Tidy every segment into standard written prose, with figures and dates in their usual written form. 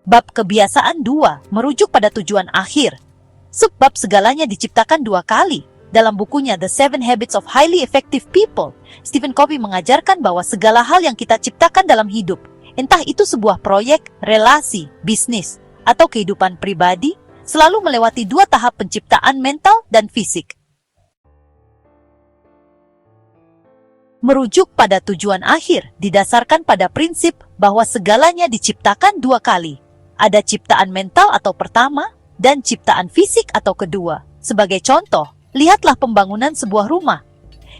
Bab kebiasaan 2 merujuk pada tujuan akhir. Subbab segalanya diciptakan 2 kali. Dalam bukunya The 7 Habits of Highly Effective People, Stephen Covey mengajarkan bahwa segala hal yang kita ciptakan dalam hidup, entah itu sebuah proyek, relasi, bisnis, atau kehidupan pribadi, selalu melewati 2 tahap penciptaan mental dan fisik. Merujuk pada tujuan akhir didasarkan pada prinsip bahwa segalanya diciptakan 2 kali. Ada ciptaan mental atau pertama, dan ciptaan fisik atau kedua. Sebagai contoh, lihatlah pembangunan sebuah rumah.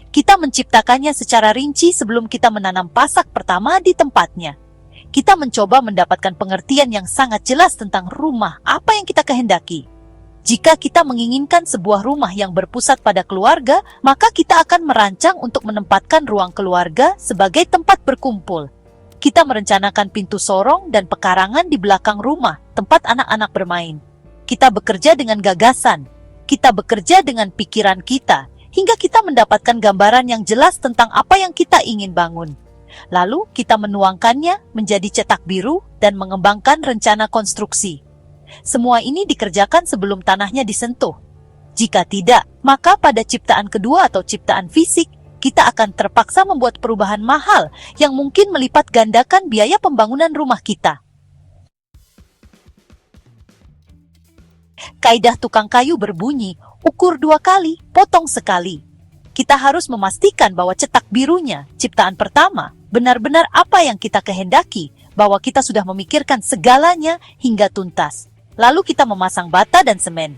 Kita menciptakannya secara rinci sebelum kita menanam pasak pertama di tempatnya. Kita mencoba mendapatkan pengertian yang sangat jelas tentang rumah apa yang kita kehendaki. Jika kita menginginkan sebuah rumah yang berpusat pada keluarga, maka kita akan merancang untuk menempatkan ruang keluarga sebagai tempat berkumpul. Kita merencanakan pintu sorong dan pekarangan di belakang rumah, tempat anak-anak bermain. Kita bekerja dengan gagasan. Kita bekerja dengan pikiran kita, hingga kita mendapatkan gambaran yang jelas tentang apa yang kita ingin bangun. Lalu kita menuangkannya menjadi cetak biru dan mengembangkan rencana konstruksi. Semua ini dikerjakan sebelum tanahnya disentuh. Jika tidak, maka pada ciptaan kedua atau ciptaan fisik, kita akan terpaksa membuat perubahan mahal yang mungkin melipat gandakan biaya pembangunan rumah kita. Kaidah tukang kayu berbunyi, ukur 2 kali, potong sekali. Kita harus memastikan bahwa cetak birunya, ciptaan pertama, benar-benar apa yang kita kehendaki, bahwa kita sudah memikirkan segalanya hingga tuntas. Lalu kita memasang bata dan semen.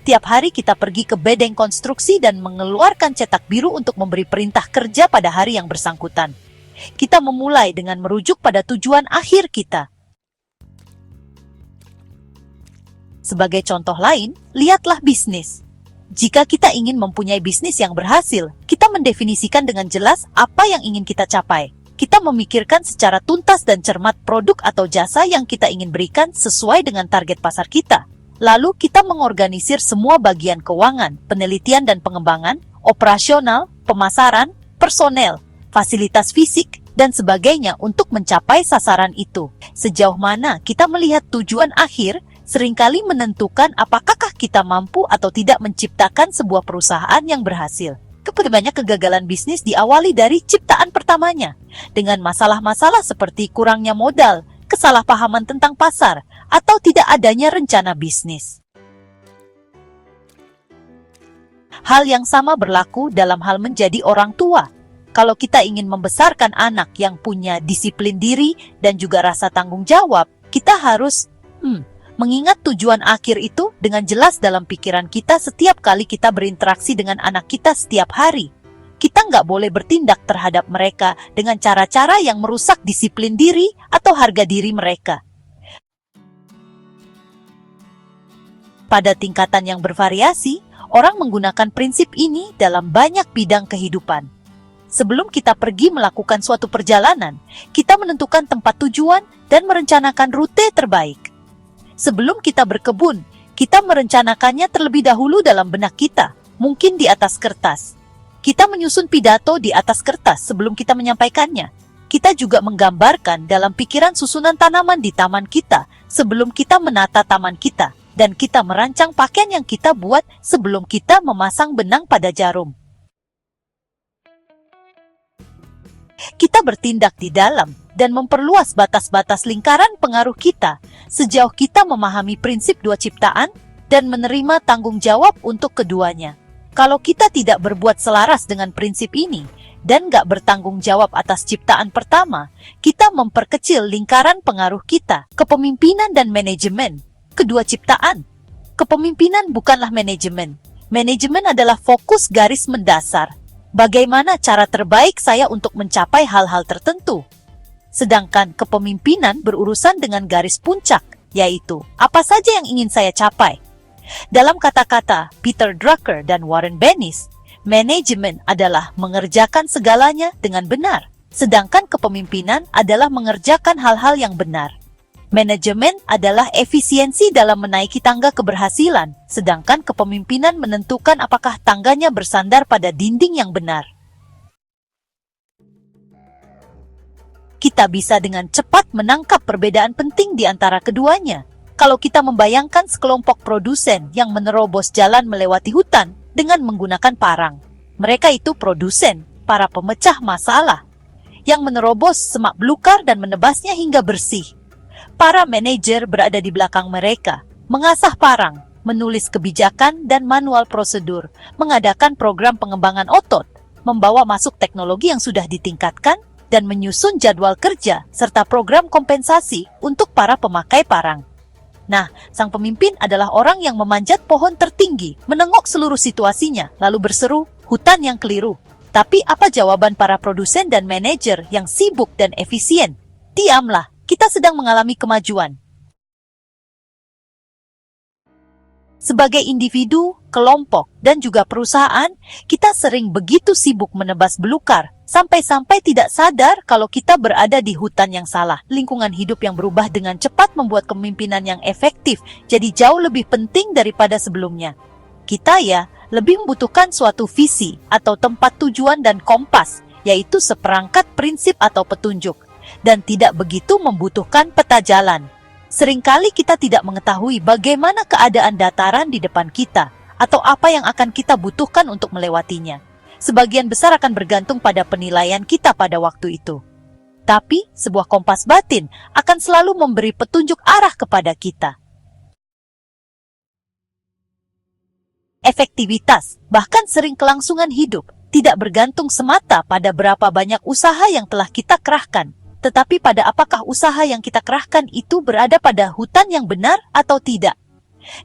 Tiap hari kita pergi ke bedeng konstruksi dan mengeluarkan cetak biru untuk memberi perintah kerja pada hari yang bersangkutan. Kita memulai dengan merujuk pada tujuan akhir kita. Sebagai contoh lain, lihatlah bisnis. Jika kita ingin mempunyai bisnis yang berhasil, kita mendefinisikan dengan jelas apa yang ingin kita capai. Kita memikirkan secara tuntas dan cermat produk atau jasa yang kita ingin berikan sesuai dengan target pasar kita. Lalu kita mengorganisir semua bagian keuangan, penelitian dan pengembangan, operasional, pemasaran, personel, fasilitas fisik, dan sebagainya untuk mencapai sasaran itu. Sejauh mana kita melihat tujuan akhir, seringkali menentukan apakah kita mampu atau tidak menciptakan sebuah perusahaan yang berhasil. Banyak kegagalan bisnis diawali dari ciptaan pertamanya, dengan masalah-masalah seperti kurangnya modal, kesalahpahaman tentang pasar, atau tidak adanya rencana bisnis. Hal yang sama berlaku dalam hal menjadi orang tua. Kalau kita ingin membesarkan anak yang punya disiplin diri dan juga rasa tanggung jawab, kita harus mengingat tujuan akhir itu dengan jelas dalam pikiran kita setiap kali kita berinteraksi dengan anak kita setiap hari. Kita nggak boleh bertindak terhadap mereka dengan cara-cara yang merusak disiplin diri atau harga diri mereka. Pada tingkatan yang bervariasi, orang menggunakan prinsip ini dalam banyak bidang kehidupan. Sebelum kita pergi melakukan suatu perjalanan, kita menentukan tempat tujuan dan merencanakan rute terbaik. Sebelum kita berkebun, kita merencanakannya terlebih dahulu dalam benak kita, mungkin di atas kertas. Kita menyusun pidato di atas kertas sebelum kita menyampaikannya. Kita juga menggambarkan dalam pikiran susunan tanaman di taman kita sebelum kita menata taman kita. Dan kita merancang pakaian yang kita buat sebelum kita memasang benang pada jarum. Kita bertindak di dalam dan memperluas batas-batas lingkaran pengaruh kita sejauh kita memahami prinsip 2 ciptaan dan menerima tanggung jawab untuk keduanya. Kalau kita tidak berbuat selaras dengan prinsip ini dan nggak bertanggung jawab atas ciptaan pertama, kita memperkecil lingkaran pengaruh kita, kepemimpinan dan manajemen, kedua ciptaan. Kepemimpinan bukanlah manajemen. Manajemen adalah fokus garis mendasar. Bagaimana cara terbaik saya untuk mencapai hal-hal tertentu? Sedangkan kepemimpinan berurusan dengan garis puncak, yaitu apa saja yang ingin saya capai. Dalam kata-kata Peter Drucker dan Warren Bennis, manajemen adalah mengerjakan segalanya dengan benar, sedangkan kepemimpinan adalah mengerjakan hal-hal yang benar. Manajemen adalah efisiensi dalam menaiki tangga keberhasilan, sedangkan kepemimpinan menentukan apakah tangganya bersandar pada dinding yang benar. kita bisa dengan cepat menangkap perbedaan penting di antara keduanya. Kalau kita membayangkan sekelompok produsen yang menerobos jalan melewati hutan dengan menggunakan parang. Mereka itu produsen, para pemecah masalah, yang menerobos semak belukar dan menebasnya hingga bersih. Para manajer berada di belakang mereka, mengasah parang, menulis kebijakan dan manual prosedur, mengadakan program pengembangan otot, membawa masuk teknologi yang sudah ditingkatkan, dan menyusun jadwal kerja serta program kompensasi untuk para pemakai parang. Nah, sang pemimpin adalah orang yang memanjat pohon tertinggi, menengok seluruh situasinya, lalu berseru, "Hutan yang keliru." Tapi apa jawaban para produsen dan manajer yang sibuk dan efisien? Diamlah, kita sedang mengalami kemajuan. Sebagai individu, kelompok, dan juga perusahaan, kita sering begitu sibuk menebas belukar, sampai-sampai tidak sadar kalau kita berada di hutan yang salah. Lingkungan hidup yang berubah dengan cepat membuat kepemimpinan yang efektif jadi jauh lebih penting daripada sebelumnya. Kita lebih membutuhkan suatu visi atau tempat tujuan dan kompas, yaitu seperangkat prinsip atau petunjuk, dan tidak begitu membutuhkan peta jalan. Seringkali kita tidak mengetahui bagaimana keadaan dataran di depan kita, atau apa yang akan kita butuhkan untuk melewatinya. Sebagian besar akan bergantung pada penilaian kita pada waktu itu. Tapi, sebuah kompas batin akan selalu memberi petunjuk arah kepada kita. Efektivitas, bahkan sering kelangsungan hidup, tidak bergantung semata pada berapa banyak usaha yang telah kita kerahkan, tetapi pada apakah usaha yang kita kerahkan itu berada pada hutan yang benar atau tidak.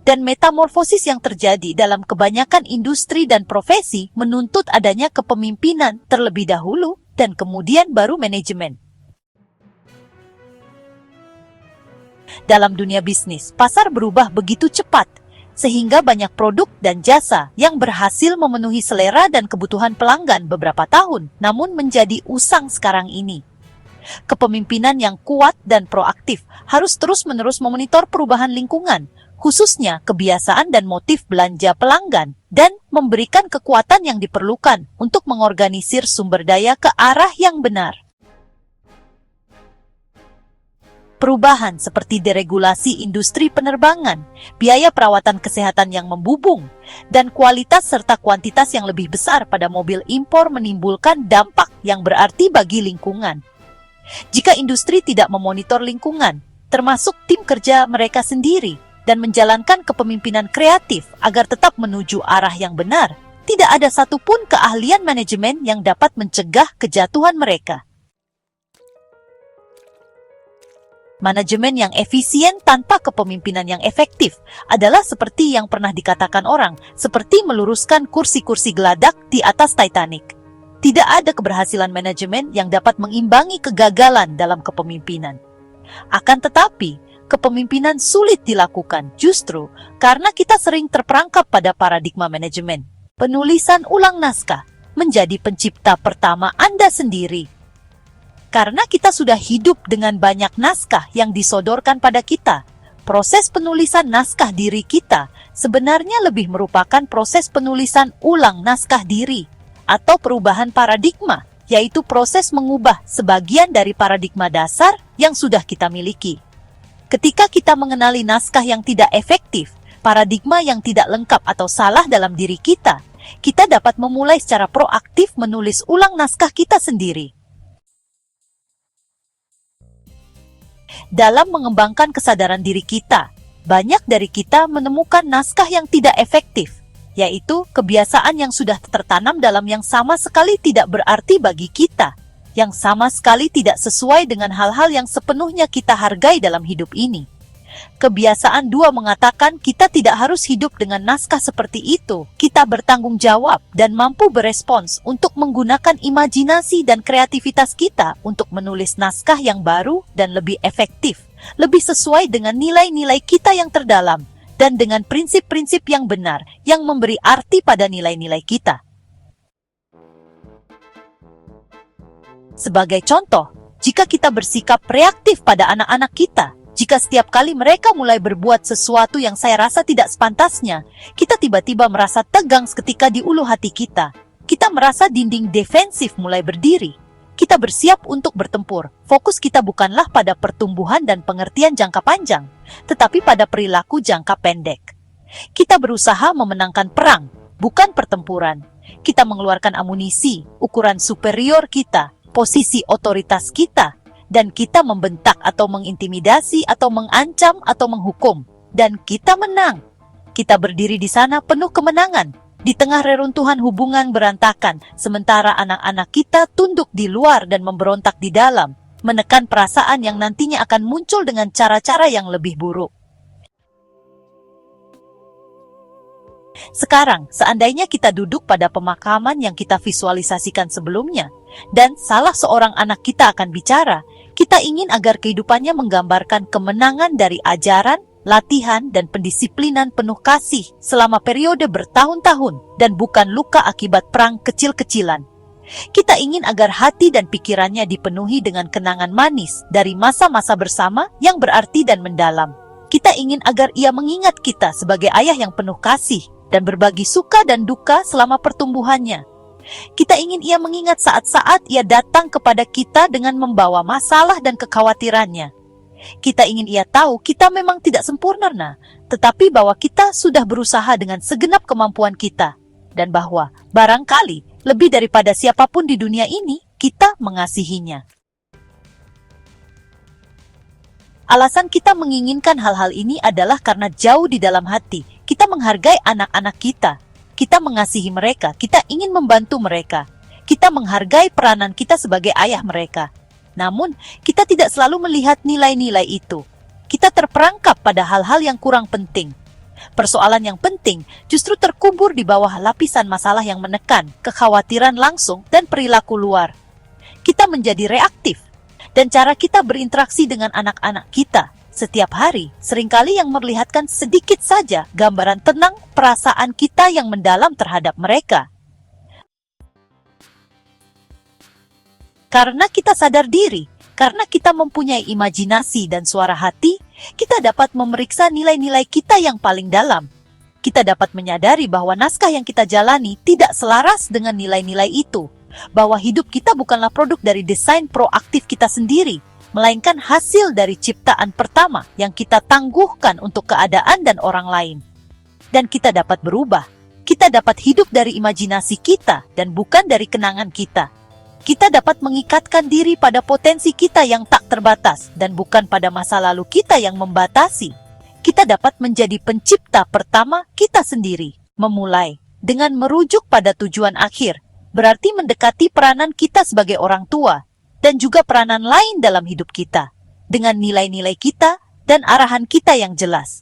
Dan metamorfosis yang terjadi dalam kebanyakan industri dan profesi menuntut adanya kepemimpinan terlebih dahulu dan kemudian baru manajemen. Dalam dunia bisnis, pasar berubah begitu cepat, sehingga banyak produk dan jasa yang berhasil memenuhi selera dan kebutuhan pelanggan beberapa tahun, namun menjadi usang sekarang ini. Kepemimpinan yang kuat dan proaktif harus terus-menerus memonitor perubahan lingkungan, khususnya kebiasaan dan motif belanja pelanggan, dan memberikan kekuatan yang diperlukan untuk mengorganisir sumber daya ke arah yang benar. Perubahan seperti deregulasi industri penerbangan, biaya perawatan kesehatan yang membubung, dan kualitas serta kuantitas yang lebih besar pada mobil impor menimbulkan dampak yang berarti bagi lingkungan. Jika industri tidak memonitor lingkungan, termasuk tim kerja mereka sendiri, dan menjalankan kepemimpinan kreatif agar tetap menuju arah yang benar, tidak ada satupun keahlian manajemen yang dapat mencegah kejatuhan mereka. Manajemen yang efisien tanpa kepemimpinan yang efektif adalah seperti yang pernah dikatakan orang, seperti meluruskan kursi-kursi geladak di atas Titanic. Tidak ada keberhasilan manajemen yang dapat mengimbangi kegagalan dalam kepemimpinan. Akan tetapi, kepemimpinan sulit dilakukan justru karena kita sering terperangkap pada paradigma manajemen. Penulisan ulang naskah menjadi pencipta pertama Anda sendiri. Karena kita sudah hidup dengan banyak naskah yang disodorkan pada kita, proses penulisan naskah diri kita sebenarnya lebih merupakan proses penulisan ulang naskah diri atau perubahan paradigma, yaitu proses mengubah sebagian dari paradigma dasar yang sudah kita miliki. Ketika kita mengenali naskah yang tidak efektif, paradigma yang tidak lengkap atau salah dalam diri kita dapat memulai secara proaktif menulis ulang naskah kita sendiri. Dalam mengembangkan kesadaran diri kita, banyak dari kita menemukan naskah yang tidak efektif, yaitu kebiasaan yang sudah tertanam dalam yang sama sekali tidak berarti bagi kita, yang sama sekali tidak sesuai dengan hal-hal yang sepenuhnya kita hargai dalam hidup ini. Kebiasaan 2 mengatakan kita tidak harus hidup dengan naskah seperti itu. Kita bertanggung jawab dan mampu berespons untuk menggunakan imajinasi dan kreativitas kita untuk menulis naskah yang baru dan lebih efektif, lebih sesuai dengan nilai-nilai kita yang terdalam, dan dengan prinsip-prinsip yang benar yang memberi arti pada nilai-nilai kita. Sebagai contoh, jika kita bersikap reaktif pada anak-anak kita, jika setiap kali mereka mulai berbuat sesuatu yang saya rasa tidak sepantasnya, kita tiba-tiba merasa tegang seketika di ulu hati kita. Kita merasa dinding defensif mulai berdiri. Kita bersiap untuk bertempur. Fokus kita bukanlah pada pertumbuhan dan pengertian jangka panjang, tetapi pada perilaku jangka pendek. Kita berusaha memenangkan perang, bukan pertempuran. Kita mengeluarkan amunisi, ukuran superior kita, posisi otoritas kita, dan kita membentak atau mengintimidasi atau mengancam atau menghukum. Dan kita menang. Kita berdiri di sana penuh kemenangan, di tengah reruntuhan hubungan berantakan, sementara anak-anak kita tunduk di luar dan memberontak di dalam, menekan perasaan yang nantinya akan muncul dengan cara-cara yang lebih buruk. Sekarang, seandainya kita duduk pada pemakaman yang kita visualisasikan sebelumnya, dan salah seorang anak kita akan bicara, kita ingin agar kehidupannya menggambarkan kemenangan dari ajaran, latihan, dan pendisiplinan penuh kasih selama periode bertahun-tahun dan bukan luka akibat perang kecil-kecilan. Kita ingin agar hati dan pikirannya dipenuhi dengan kenangan manis dari masa-masa bersama yang berarti dan mendalam. Kita ingin agar ia mengingat kita sebagai ayah yang penuh kasih dan berbagi suka dan duka selama pertumbuhannya. Kita ingin ia mengingat saat-saat ia datang kepada kita dengan membawa masalah dan kekhawatirannya. Kita ingin ia tahu kita memang tidak sempurna, tetapi bahwa kita sudah berusaha dengan segenap kemampuan kita, dan bahwa barangkali lebih daripada siapapun di dunia ini, kita mengasihinya. Alasan kita menginginkan hal-hal ini adalah karena jauh di dalam hati, kita menghargai anak-anak kita. Kita mengasihi mereka, kita ingin membantu mereka. Kita menghargai peranan kita sebagai ayah mereka. Namun, kita tidak selalu melihat nilai-nilai itu. Kita terperangkap pada hal-hal yang kurang penting. Persoalan yang penting justru terkubur di bawah lapisan masalah yang menekan, kekhawatiran langsung, dan perilaku luar. Kita menjadi reaktif, dan cara kita berinteraksi dengan anak-anak kita setiap hari seringkali yang memperlihatkan sedikit saja gambaran tenang perasaan kita yang mendalam terhadap mereka. Karena kita sadar diri, karena kita mempunyai imajinasi dan suara hati, kita dapat memeriksa nilai-nilai kita yang paling dalam. Kita dapat menyadari bahwa naskah yang kita jalani tidak selaras dengan nilai-nilai itu, bahwa hidup kita bukanlah produk dari desain proaktif kita sendiri, melainkan hasil dari ciptaan pertama yang kita tangguhkan untuk keadaan dan orang lain. Dan kita dapat berubah, kita dapat hidup dari imajinasi kita dan bukan dari kenangan kita. Kita dapat mengikatkan diri pada potensi kita yang tak terbatas dan bukan pada masa lalu kita yang membatasi. Kita dapat menjadi pencipta pertama kita sendiri. Memulai dengan merujuk pada tujuan akhir, berarti mendekati peranan kita sebagai orang tua dan juga peranan lain dalam hidup kita, dengan nilai-nilai kita dan arahan kita yang jelas.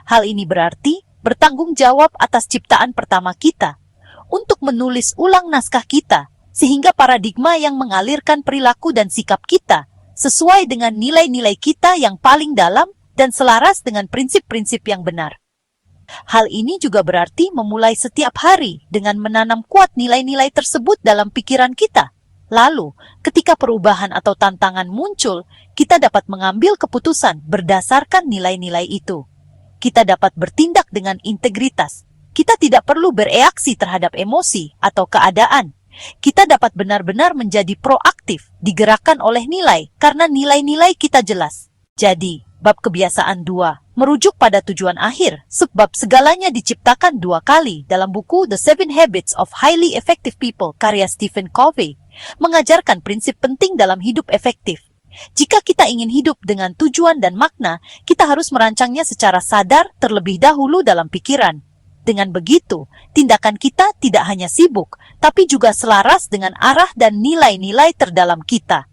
Hal ini berarti bertanggung jawab atas ciptaan pertama kita, untuk menulis ulang naskah kita, sehingga paradigma yang mengalirkan perilaku dan sikap kita sesuai dengan nilai-nilai kita yang paling dalam dan selaras dengan prinsip-prinsip yang benar. Hal ini juga berarti memulai setiap hari dengan menanam kuat nilai-nilai tersebut dalam pikiran kita. Lalu, ketika perubahan atau tantangan muncul, kita dapat mengambil keputusan berdasarkan nilai-nilai itu. Kita dapat bertindak dengan integritas. Kita tidak perlu bereaksi terhadap emosi atau keadaan. Kita dapat benar-benar menjadi proaktif, digerakkan oleh nilai, karena nilai-nilai kita jelas. Jadi, bab kebiasaan 2, merujuk pada tujuan akhir, sebab segalanya diciptakan 2 kali dalam buku The 7 Habits of Highly Effective People, karya Stephen Covey, mengajarkan prinsip penting dalam hidup efektif. Jika kita ingin hidup dengan tujuan dan makna, kita harus merancangnya secara sadar terlebih dahulu dalam pikiran. Dengan begitu, tindakan kita tidak hanya sibuk, tapi juga selaras dengan arah dan nilai-nilai terdalam kita.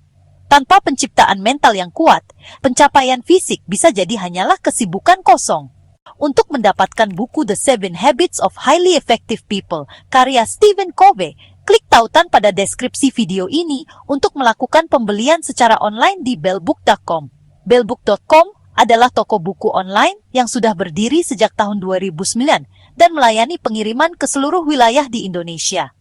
Tanpa penciptaan mental yang kuat, pencapaian fisik bisa jadi hanyalah kesibukan kosong. Untuk mendapatkan buku The 7 Habits of Highly Effective People, karya Stephen Covey, klik tautan pada deskripsi video ini untuk melakukan pembelian secara online di bellbook.com. Bellbook.com adalah toko buku online yang sudah berdiri sejak tahun 2009 dan melayani pengiriman ke seluruh wilayah di Indonesia.